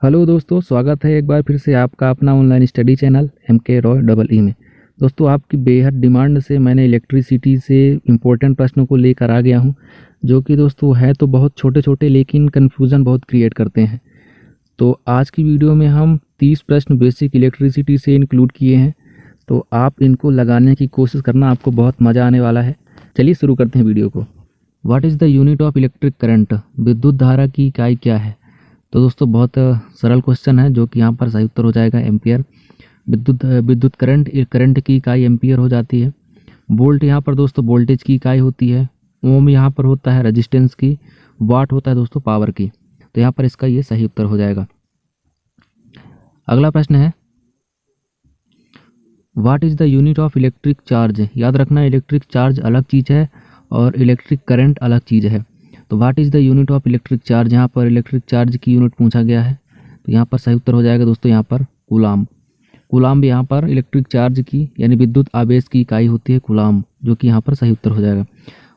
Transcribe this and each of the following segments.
Hello दोस्तों, स्वागत है एक बार फिर से आपका अपना online study channel MK Roy double E में। दोस्तों, आपकी बेहद डिमांड से मैंने इलेक्ट्रिसिटी से इम्पोर्टेंट प्रश्नों को लेकर आ गया हूं, जो कि दोस्तों है तो बहुत छोटे छोटे लेकिन कन्फ्यूज़न बहुत क्रिएट करते हैं। तो आज की वीडियो में हम 30 प्रश्न बेसिक इलेक्ट्रिसिटी से इंक्लूड किए हैं, तो आप इनको लगाने की कोशिश करना, आपको बहुत मज़ा आने वाला है। चलिए शुरू करते हैं वीडियो को। What is the unit of electric current? विद्युत धारा की इकाई क्या है? तो दोस्तों बहुत सरल क्वेश्चन है, जो कि यहाँ पर सही उत्तर हो जाएगा एम्पियर। विद्युत करंट की इकाई एम्पियर हो जाती है। वोल्ट यहाँ पर दोस्तों वोल्टेज की इकाई होती है। ओम यहाँ पर होता है रेजिस्टेंस की। वाट होता है दोस्तों पावर की। तो यहाँ पर इसका ये सही उत्तर हो जाएगा। अगला प्रश्न है, what is the unit of electric charge? याद रखना, इलेक्ट्रिक चार्ज अलग चीज़ है और इलेक्ट्रिक करंट अलग चीज़ है। तो what is the unit of electric charge? यहाँ पर इलेक्ट्रिक चार्ज की यूनिट पूछा गया है, तो यहाँ पर सही उत्तर हो जाएगा दोस्तों यहाँ पर कूलाम। कूलाम यहाँ पर इलेक्ट्रिक चार्ज की यानी विद्युत आवेश की इकाई होती है कूलाम, जो कि यहाँ पर सही उत्तर हो जाएगा।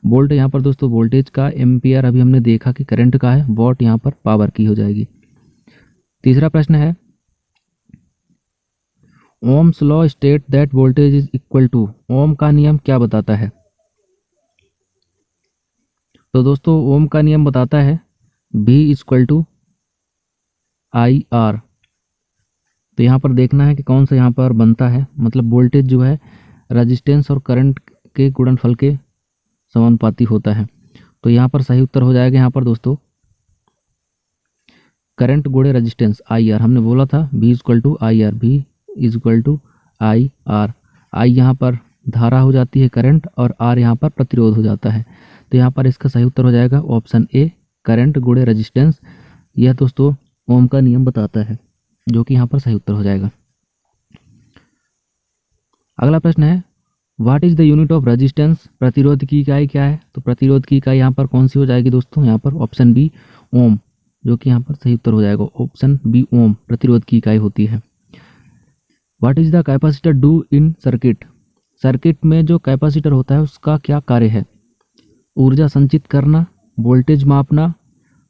वोल्ट यहाँ पर दोस्तों वोल्टेज का, एम्पियर अभी हमने देखा कि करंट का है, वॉट यहाँ पर पावर की हो जाएगी। तीसरा प्रश्न है, Ohm's law state that voltage is equal to. Ohm का नियम क्या बताता है? तो दोस्तों ओम का नियम बताता है V equal to I R. तो यहाँ पर देखना है कि कौन सा यहाँ पर बनता है, मतलब वोल्टेज जो है रेजिस्टेंस और करंट के गुणनफल के समानुपाती होता है। तो यहाँ पर सही उत्तर हो जाएगा यहाँ पर दोस्तों करंट गुणे रेजिस्टेंस आई आर। हमने बोला था V equal to I R, V equal to I R. I यहाँ पर धारा हो जाती है करंट, और आर यहाँ पर प्रतिरोध हो जाता है। तो यहाँ पर इसका सही उत्तर हो जाएगा ऑप्शन ए, करंट गुणे रेजिस्टेंस। यह दोस्तों ओम का नियम बताता है, जो कि यहाँ पर सही उत्तर हो जाएगा। अगला प्रश्न है, what is the unit of resistance? प्रतिरोध की इकाई क्या है? तो प्रतिरोध की इकाई यहाँ पर कौन सी हो जाएगी दोस्तों? यहाँ पर ऑप्शन बी ओम, जो कि यहाँ पर सही उत्तर हो जाएगा ऑप्शन बी ओम प्रतिरोध की इकाई होती है। What is the capacitor do in circuit? Circuit में जो कैपेसिटर होता है उसका क्या कार्य है? ऊर्जा संचित करना, वोल्टेज मापना,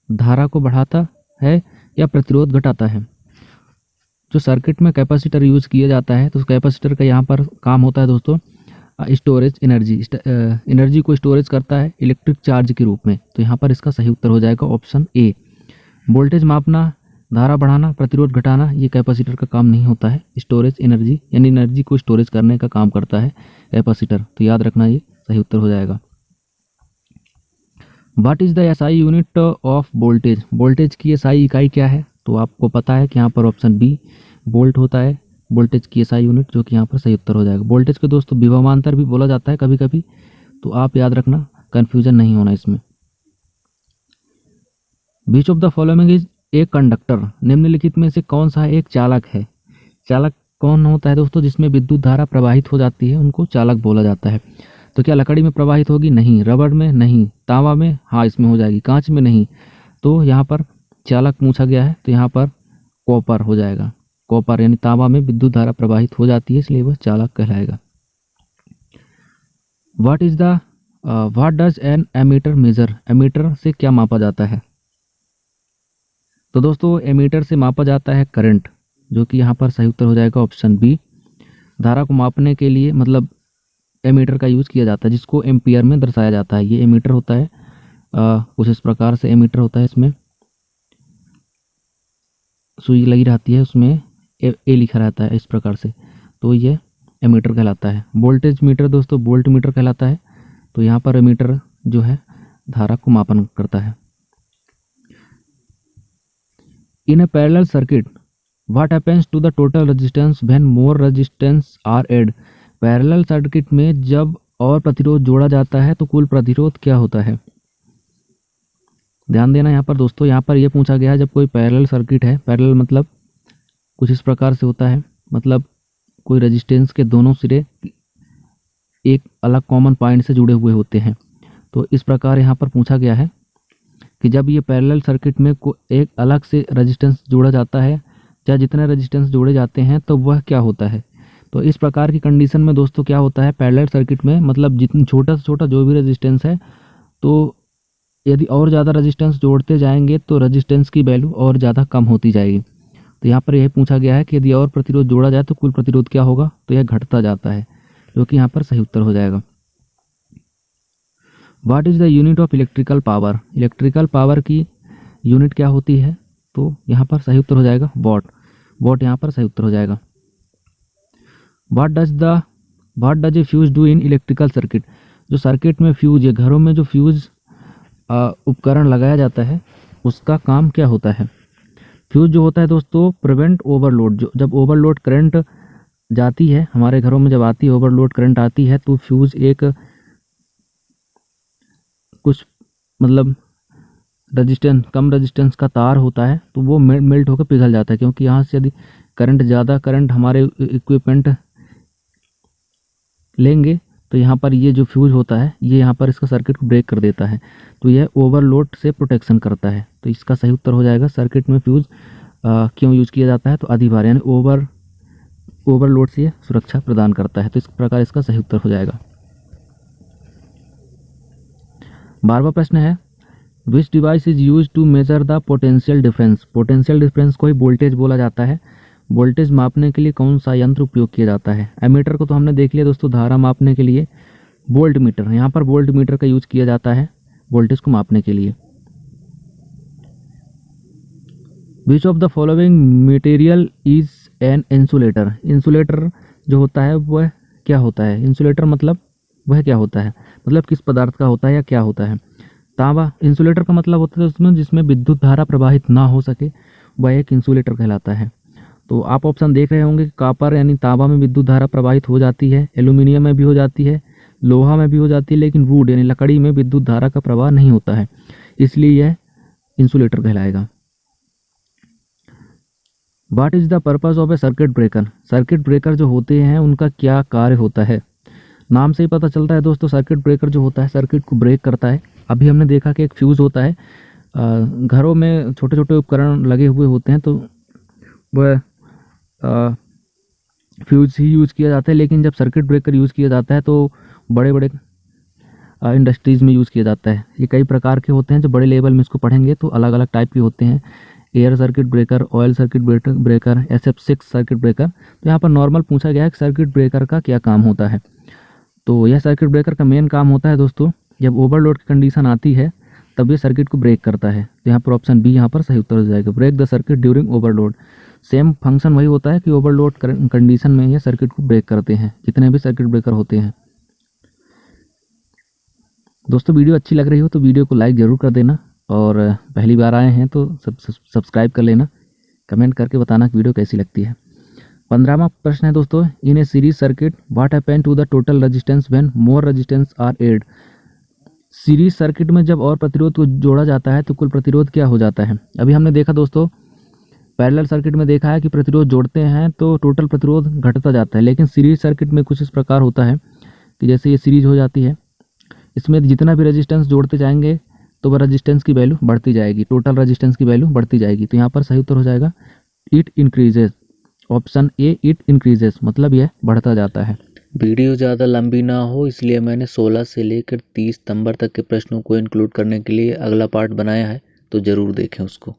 धारा को बढ़ाता है या प्रतिरोध घटाता है? जो सर्किट में कैपेसिटर यूज किया जाता है, तो उस कैपेसिटर का यहाँ पर काम होता है दोस्तों स्टोरेज एनर्जी। एनर्जी को स्टोरेज करता है इलेक्ट्रिक चार्ज के रूप में। तो यहाँ पर इसका सही उत्तर हो जाएगा ऑप्शन ए। वोल्टेज मापना, धारा बढ़ाना, प्रतिरोध घटाना, ये कैपेसिटर का काम नहीं होता है। स्टोरेज एनर्जी यानी एनर्जी को स्टोरेज करने का काम करता है कैपेसिटर। तो याद रखना, ये सही उत्तर हो जाएगा। What is the SI unit of voltage? Voltage की एसआई इकाई क्या है? तो आपको पता है कि यहाँ पर ऑप्शन बी वोल्ट होता है वोल्टेज की एसआई यूनिट, जो कि यहाँ पर सही उत्तर हो जाएगा। वोल्टेज के दोस्तों विभवांतर भी बोला जाता है कभी कभी, तो आप याद रखना, कंफ्यूजन नहीं होना इसमें। Which of the following is a conductor? निम्नलिखित में से कौन सा एक चालक है? चालक कौन होता है दोस्तों? जिसमें विद्युत धारा प्रवाहित हो जाती है, उनको चालक बोला जाता है। तो क्या लकड़ी में प्रवाहित होगी? नहीं। रबड़ में? नहीं। तांबा में? हाँ, इसमें हो जाएगी। कांच में? नहीं। तो यहाँ पर चालक पूछा गया है, तो यहाँ पर कॉपर हो जाएगा। कॉपर यानी तांबा में विद्युत धारा प्रवाहित हो जाती है, इसलिए वह चालक कहलाएगा। What does an ammeter measure? Ammeter से क्या मापा जाता है? तो दोस्तों एमीटर से मापा जाता है करंट, जो कि यहाँ पर सही उत्तर हो जाएगा ऑप्शन बी। धारा को मापने के लिए मतलब एमीटर का यूज़ किया जाता है, जिसको एम्पियर में दर्शाया जाता है। ये एमीटर होता है, कुछ इस प्रकार से एमीटर होता है। इसमें सुई लगी रहती है, उसमें ए लिखा रहता है इस प्रकार से, तो ये एमीटर कहलाता है। वोल्टेज मीटर दोस्तों वोल्ट मीटर कहलाता है। तो यहाँ पर एमीटर जो है धारा को मापन करता है। In a parallel circuit what happens to the total resistance when more resistance are add? Parallel circuit में जब और प्रतिरोध जोड़ा जाता है तो कुल प्रतिरोध क्या होता है? ध्यान देना यहाँ पर दोस्तों, यहाँ पर ये पूछा गया है जब कोई पैरेलल सर्किट है। पैरेलल मतलब कुछ इस प्रकार से होता है, मतलब कोई रेजिस्टेंस के दोनों सिरे एक अलग कॉमन पॉइंट से जुड़े हुए होते हैं। तो इस प्रकार यहाँ पर पूछा गया है कि जब ये पैरेलल सर्किट में एक अलग से रेजिस्टेंस जोड़ा जाता है, चाहे जितने रेजिस्टेंस जोड़े जाते हैं, तो वह क्या होता है? तो इस प्रकार की कंडीशन में दोस्तों क्या होता है पैरेलल सर्किट में, मतलब जितनी छोटा से छोटा जो भी रेजिस्टेंस है, तो यदि और ज़्यादा रेजिस्टेंस जोड़ते जाएंगे तो रेजिस्टेंस की वैल्यू और ज़्यादा कम होती जाएगी। तो यहाँ पर यह पूछा गया है कि यदि और प्रतिरोध जोड़ा जाए तो कुल प्रतिरोध क्या होगा, तो यह घटता जाता है, जो कि यहाँ पर सही उत्तर हो जाएगा। What is the unit of electrical power, electrical power की यूनिट क्या होती है, तो यहाँ पर सही उत्तर हो जाएगा वॉट, वॉट यहाँ पर सही उत्तर हो जाएगा। What does a fuse do in electrical circuit, जो सर्किट में फ्यूज है, घरों में जो फ्यूज उपकरण लगाया जाता है उसका काम क्या होता है। फ्यूज जो होता है दोस्तों प्रिवेंट ओवरलोड, जो जब ओवरलोड करंट जाती है हमारे घरों में, जब आती है ओवरलोड करंट आती है तो फ्यूज एक कुछ मतलब कम रेजिस्टेंस का तार होता है, तो वो मेल्ट होकर पिघल जाता है, क्योंकि यहाँ से यदि ज़्यादा करंट हमारे इक्विपमेंट लेंगे तो यहाँ पर ये जो फ्यूज होता है ये यहाँ पर इसका सर्किट को ब्रेक कर देता है, तो यह ओवरलोड से प्रोटेक्शन करता है। तो इसका सही उत्तर हो जाएगा सर्किट में फ्यूज क्यों यूज किया जाता है, तो अधिभार यानी ओवरलोड से सुरक्षा प्रदान करता है, तो इस प्रकार इसका सही उत्तर हो जाएगा। 12वां प्रश्न है which device is use to measure the potential difference, potential difference को ही वोल्टेज बोला जाता है, वोल्टेज मापने के लिए कौन सा यंत्र उपयोग किया जाता है। एमीटर को तो हमने देख लिया दोस्तों, धारा मापने के लिए वोल्ट मीटर, यहाँ पर वोल्ट मीटर का यूज किया जाता है वोल्टेज को मापने के लिए। Which of the following material is an insulator, insulator जो होता है वह क्या होता है, इंसुलेटर मतलब वह क्या होता है, मतलब किस पदार्थ का होता है या क्या होता है। तांबा, इंसुलेटर का मतलब होता है उसमें जिसमें विद्युत धारा प्रवाहित ना हो सके, वह एक इंसुलेटर कहलाता है। तो आप ऑप्शन देख रहे होंगे, कॉपर यानी तांबा में विद्युत धारा प्रवाहित हो जाती है, एल्यूमिनियम में भी हो जाती है, लोहा में भी हो जाती है, लेकिन वुड यानी लकड़ी में विद्युत धारा का प्रवाह नहीं होता है, इसलिए यह इंसुलेटर कहलाएगा। What is the purpose of A circuit breaker, circuit breaker जो होते हैं उनका क्या कार्य होता है। नाम से ही पता चलता है दोस्तों, सर्किट ब्रेकर जो होता है सर्किट को ब्रेक करता है। अभी हमने देखा कि एक फ्यूज़ होता है, घरों में छोटे छोटे उपकरण लगे हुए होते हैं तो वह फ्यूज़ ही यूज़ किया जाता है, लेकिन जब सर्किट ब्रेकर यूज़ किया जाता है तो बड़े बड़े इंडस्ट्रीज़ में यूज़ किया जाता है। ये कई प्रकार के होते हैं, जो बड़े लेवल में इसको पढ़ेंगे तो अलग अलग टाइप के होते हैं, air circuit breaker, oil circuit breaker, SF6 circuit breaker. तो यहाँ पर नॉर्मल पूछा गया है कि सर्किट ब्रेकर का क्या काम होता है। तो यह सर्किट ब्रेकर का मेन काम होता है दोस्तों, जब ओवरलोड की कंडीशन आती है तब ये सर्किट को ब्रेक करता है। तो यहाँ पर ऑप्शन बी यहाँ पर सही उत्तर हो जाएगा, break the circuit during overload. Same function वही होता है कि ओवरलोड कंडीशन में ये सर्किट को ब्रेक करते हैं, जितने भी सर्किट ब्रेकर होते हैं। दोस्तों वीडियो अच्छी लग रही हो तो वीडियो को लाइक ज़रूर कर देना, और पहली बार आए हैं तो सब्सक्राइब कर लेना, कमेंट करके बताना कि वीडियो कैसी लगती है। 15वां प्रश्न है दोस्तों, in a series circuit what happen to the total resistance when more resistance are add. Series circuit में जब और प्रतिरोध को जोड़ा जाता है तो कुल प्रतिरोध क्या हो जाता है। अभी हमने देखा दोस्तों पैरेलल सर्किट में देखा है कि प्रतिरोध जोड़ते हैं तो टोटल प्रतिरोध घटता जाता है, लेकिन सीरीज सर्किट में कुछ इस प्रकार होता है कि जैसे ये सीरीज हो जाती है, इसमें जितना भी रेजिस्टेंस जोड़ते जाएंगे तो वह रेजिस्टेंस की वैल्यू बढ़ती जाएगी, टोटल रेजिस्टेंस की वैल्यू बढ़ती जाएगी। तो यहाँ पर सही उत्तर हो जाएगा it increases, option A it increases, मतलब यह बढ़ता जाता है। वीडियो ज़्यादा लंबी ना हो इसलिए मैंने 16 से लेकर 30 नंबर तक के प्रश्नों को इंक्लूड करने के लिए अगला पार्ट बनाया है, तो ज़रूर देखें उसको।